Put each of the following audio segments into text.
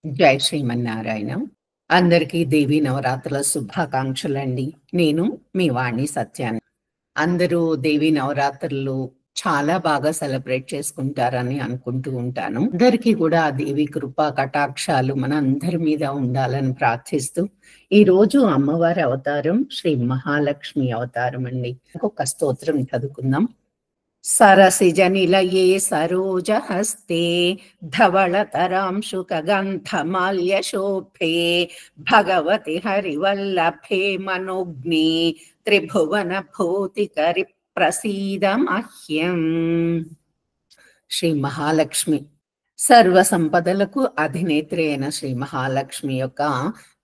జై శ్రీమన్నారాయణ. అందరికీ దేవీ నవరాత్రుల శుభాకాంక్షలండి. నేను మీ వాణి సత్యాన్ని. అందరూ దేవీ నవరాత్రులు చాలా బాగా సెలబ్రేట్ చేసుకుంటారని అనుకుంటూ ఉంటాను. అందరికీ కూడా ఆ దేవి కృపా కటాక్షాలు మన అందరి మీద ఉండాలని ప్రార్థిస్తూ, ఈ రోజు అమ్మవారి అవతారం శ్రీ మహాలక్ష్మి అవతారం అండి. ఒక స్తోత్రం చదువుకుందాం. सरसिजनिलये सरोजहस्ते धवलतरांशुकगन्धमाल्यशोभे भगवति हरिवल्लभे मनोग्नि त्रिभुवनभूतिकरि प्रसीद मह्यम्. శ్రీ మహాలక్ష్మి సర్వ సంపదలకు అధినేత్రి అయిన శ్రీ మహాలక్ష్మి యొక్క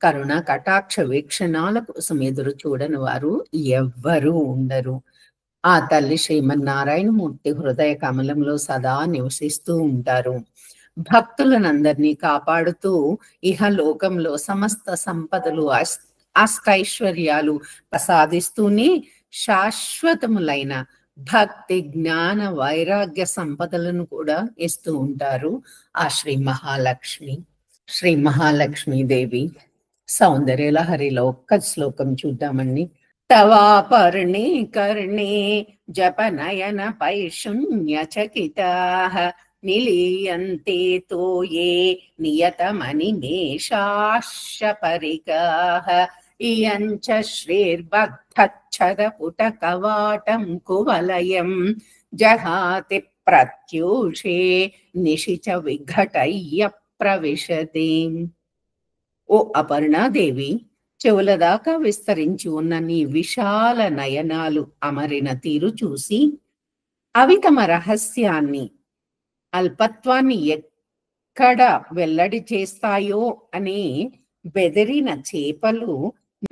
కరుణ కటాక్ష వీక్షణాల కోసం ఎదురు చూడని వారు ఎవ్వరూ ఉండరు. ఆ తల్లి శ్రీమన్నారాయణమూర్తి హృదయ కమలంలో సదా నివసిస్తూ ఉంటారు. భక్తులనందరినీ కాపాడుతూ ఇహలోకంలో సమస్త సంపదలు అష్టైశ్వర్యాలు ప్రసాదిస్తూనే శాశ్వతములైన భక్తి జ్ఞాన వైరాగ్య సంపదలను కూడా ఇస్తూ ఉంటారు ఆ శ్రీ మహాలక్ష్మి. శ్రీ మహాలక్ష్మి దేవి సౌందర్యలహరిలో ఒక్క శ్లోకం చూద్దామండి. తవాపర్ణే కర్ణే జపనయన పైశూన్యచకితాః నిలీయంతే తోయే నియతమనిమేషాశ్చ పరిగాః ఇయంచ శ్రీర్బద్ధచ్చదపుటకవాటం కువలయం జహాతి ప్రత్యూషే నిశిచ విఘటయ్య ప్రవిశతి. ఓ అపర్ణాదేవి, చెవుల దాకా విస్తరించి ఉన్న నీ విశాల నయనాలు అమరిన తీరు చూసి అవి తమ రహస్యాన్ని అల్పత్వాన్ని ఎక్కడ వెల్లడి చేస్తాయో అనే బెదిరిన చేపలు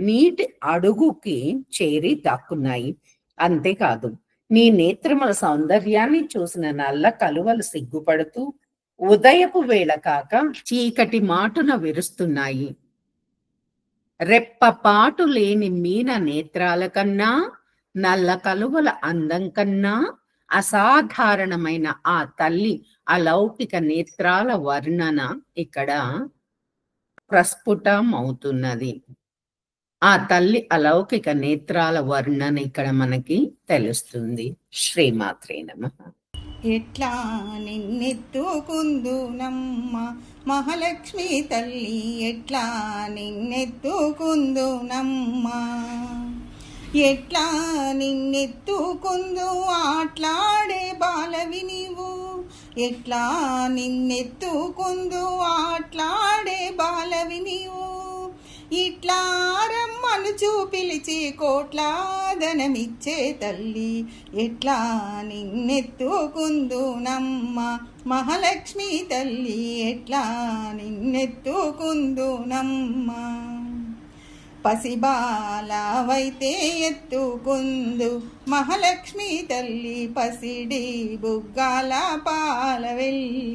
నీటి అడుగుకి చేరి దాక్కున్నాయి. అంతేకాదు, నీ నేత్రముల సౌందర్యాన్ని చూసిన నల్ల కలువలు సిగ్గుపడుతూ ఉదయపు వేళ కాక చీకటి మాటున విరుస్తున్నాయి. రెప్పపాటు లేని మీన నేత్రాల కన్నా, నల్ల కలువల అందం కన్నా అసాధారణమైన ఆ తల్లి అలౌకిక నేత్రాల వర్ణన ఇక్కడ ప్రస్ఫుటమవుతున్నది. ఆ తల్లి అలౌకిక నేత్రాల వర్ణన ఇక్కడ మనకి తెలుస్తుంది. శ్రీమాత్రే నమః. ఎట్లా నిన్నెత్తుకుందునమ్మ మహాలక్ష్మి తల్లి, ఎట్లా నిన్నెత్తుకుందునమ్మ, ఎట్లా నిన్నెత్తుకుందు ఆట్లాడే బాలవి నీవు, ఎట్లా నిన్నెత్తుకుందు ఆట్లాడే బాలవి నీవు, ఇట్లా రమ్మనుచు పిలిచి కోట్లాదనమిచ్చే తల్లి, ఎట్లా నిన్నెత్తుకుందునమ్మ మహాలక్ష్మి తల్లి, ఎట్లా నిన్నెత్తుకుందునమ్మ. పసిబాలవైతే ఎత్తుకుందు మహాలక్ష్మి తల్లి, పసిడి బుగ్గాల పాలవెల్లి,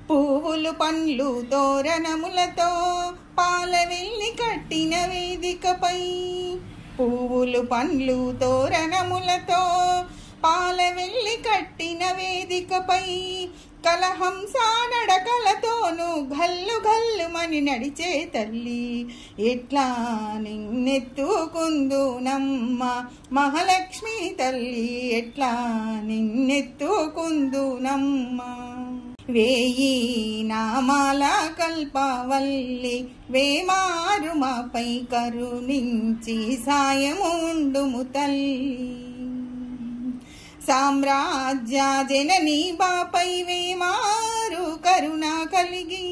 పువ్వులు పండ్లు తోరణములతో పాలవెల్లి కట్టిన వేదికపై, పువ్వులు పండ్లు తోరణములతో పాలవెల్లి కట్టిన వేదికపై, కలహంస నడకలతోనూ గల్లు గల్లుమని నడిచే తల్లి, ఎట్లా నిన్నెత్తుకుందునమ్మ మహాలక్ష్మి తల్లి, ఎట్లా నిన్నెత్తుకుందునమ్మ. వేయి నామాల కల్పవల్లి వేమారు మాపై కరుణించి సాయముండుము తల్లి, సామ్రాజ్య జనని బాపై వేమారు కరుణ కలిగి,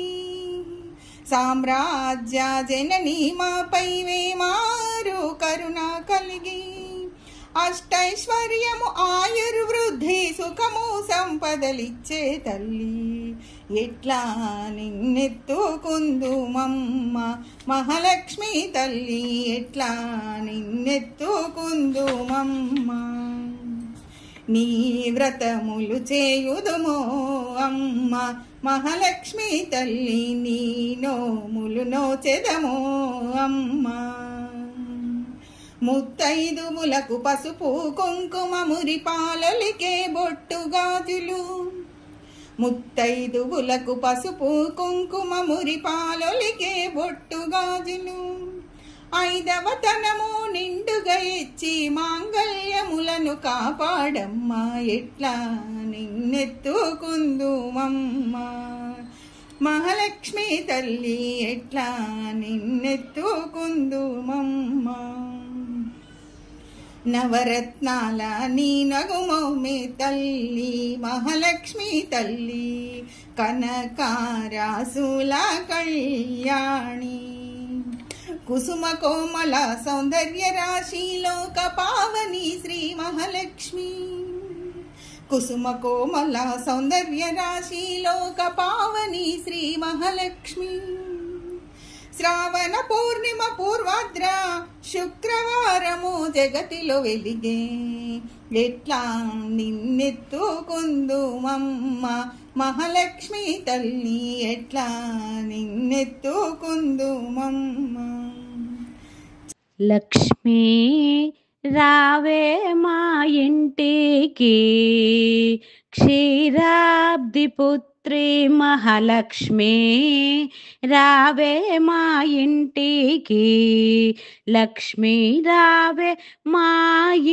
సామ్రాజ్య జనని మాపై వేమారు కరుణ కలిగి, అష్టైశ్వర్యము ఆయుర్వృద్ధి సుఖము సంపదలిచ్చే తల్లి, ఎట్లా నిన్నెత్తుకుందుమమ్మ మహాలక్ష్మి తల్లి, ఎట్లా నిన్నెత్తుకుందుమమ్మ. నీ వ్రతములు చేయుదుమో అమ్మ మహాలక్ష్మి తల్లి, నీ నోములు నోచెదమో అమ్మ. ముత్తైదువులకు పసుపు కుంకుమ మురిపాలలికే బొట్టు గాజులు, ముత్తైదువులకు పసుపు కుంకుమ మురిపాలొలికే బొట్టు గాజులు, ఐదవ తనము నిండుగా ఇచ్చి మాంగళ్యములను కాపాడమ్మా, ఎట్లా నిన్నెత్తుకుందుమమ్మా మహాలక్ష్మి తల్లి, ఎట్లా నిన్నెత్తుకుందుమమ్మా. నవరత్నాల నీ నగుమౌమే తల్లి మహాలక్ష్మి తల్లి, కనకారాసుల కళ్యాణి, కుసుమ కోమల సౌందర్య రాశి లోక పావని శ్రీ మహాలక్ష్మి, కుసుమ కోమల సౌందర్య రాశి లోక పావని శ్రీ మహాలక్ష్మి. శ్రావణ పూర్ణిమ పూర్వాద్ర శుక్రవారము జగతిలో వెలిగే, ఎట్లా నిన్నెత్తుకుందుమమ్మ మహాలక్ష్మి తల్లి, ఎట్లా నిన్నెత్తుకుందుమమ్మ. లక్ష్మీ రావే మా ఇంటికి, క్షీరాబ్ది పుత్రి మహాలక్ష్మి రావే మా ఇంటికి, లక్ష్మీ రావే మా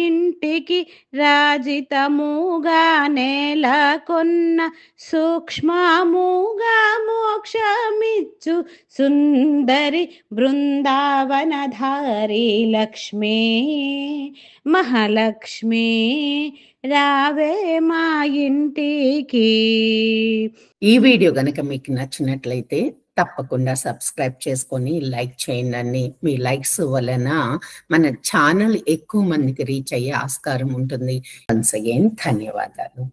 ఇంటికి, రాజితముగా నెలకొన్న సూక్ష్మముగా మోక్షమిచ్చు సుందరి బృందావనధారి లక్ష్మీ మహాలక్ష్మి రావే మా ఇంటికి. ఈ వీడియో గనక మీకు నచ్చినట్లయితే తప్పకుండా సబ్స్క్రైబ్ చేసుకొని లైక్ చేయండి. మీ లైక్స్ వలన మన ఛానల్ ఎక్కువ మందికి రీచ్ అయ్యే ఆస్కారం ఉంటుంది. వన్స్ అగైన్ ధన్యవాదాలు.